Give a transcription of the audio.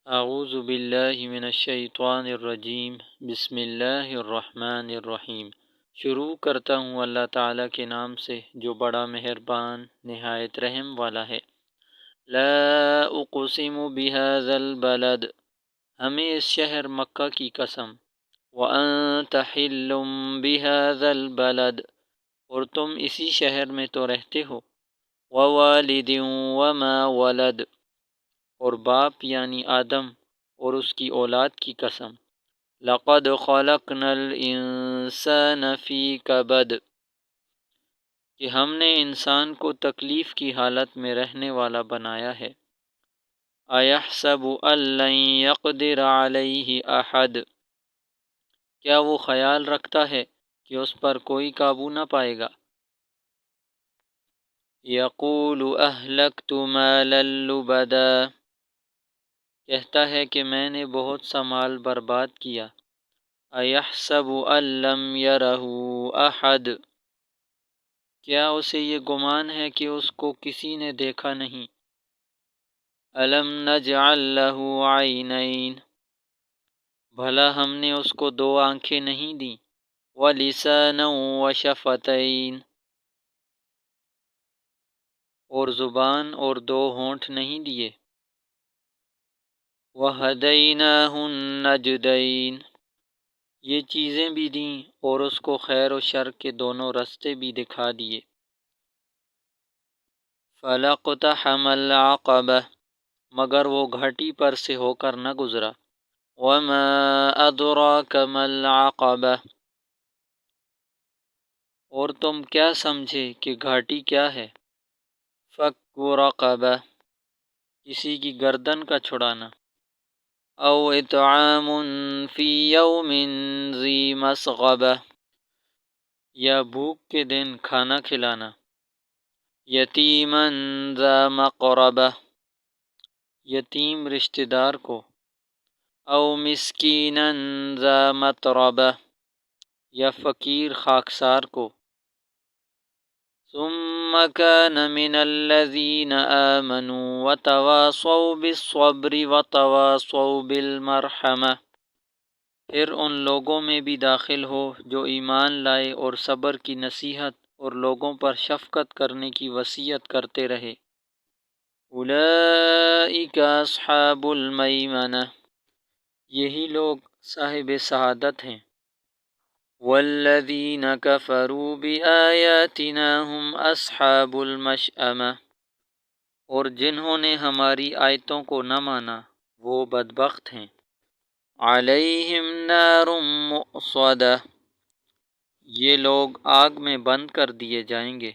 اعوذ باللہ من الشیطان الرجیم، بسم اللہ الرحمن الرحیم۔ شروع کرتا ہوں اللہ تعالیٰ کے نام سے جو بڑا مہربان نہایت رحم والا ہے۔ لا اقسم بهذا البلد، ہمیں اس شہر مکہ کی قسم۔ وانت حل بهذا البلد، اور تم اسی شہر میں تو رہتے ہو۔ ووالد وما ولد، اور باپ یعنی آدم اور اس کی اولاد کی قسم۔ لقد خلقنا الانسان فی کبد، کہ ہم نے انسان کو تکلیف کی حالت میں رہنے والا بنایا ہے۔ ایحسب ان لن یقدر علیہ احد، کیا وہ خیال رکھتا ہے کہ اس پر کوئی قابو نہ پائے گا۔ یقول اہلکت مالا لبدا، کہتا ہے کہ میں نے بہت سا مال برباد کیا۔ ایحسب ان لم یرہ احد، کیا اسے یہ گمان ہے کہ اس کو کسی نے دیکھا نہیں۔ الم نجعل لہ عینین، بھلا ہم نے اس کو دو آنکھیں نہیں دیں۔ ولسانا وشفتین، اور زبان اور دو ہونٹ نہیں دیے۔ وہدیناہ النجدین، یہ چیزیں بھی دیں اور اس کو خیر و شر کے دونوں رستے بھی دکھا دیے۔ فلاقتحم العقبہ، مگر وہ گھاٹی پر سے ہو کر نہ گزرا۔ وما ادراک ما العقبہ، اور تم کیا سمجھے کہ گھاٹی کیا ہے۔ فک رقبہ، کسی کی گردن کا چھڑانا۔ او اطعام فی یوم ذی مسغبہ، یا بھوک کے دن کھانا کھلانا۔ یتیما ذا مقربہ، یتیم رشتہ دار کو۔ او مسکینا ذا متربہ، یا فقیر خاکسار کو۔ ثم كان من الذين آمنوا وتواصوا بالصبر وتواصوا بالمرحمة، پھر ان لوگوں میں بھی داخل ہو جو ایمان لائے اور صبر کی نصیحت اور لوگوں پر شفقت کرنے کی وصیت کرتے رہے۔ اولئک اصحاب المیمنہ، یہی لوگ صاحب سعادت ہیں۔ والذین کفروا بآیاتنا هم اصحاب المشأمہ، اور جنہوں نے ہماری آیتوں کو نہ مانا وہ بدبخت ہیں۔ علیہم نار مؤصدہ، یہ لوگ آگ میں بند کر دیے جائیں گے۔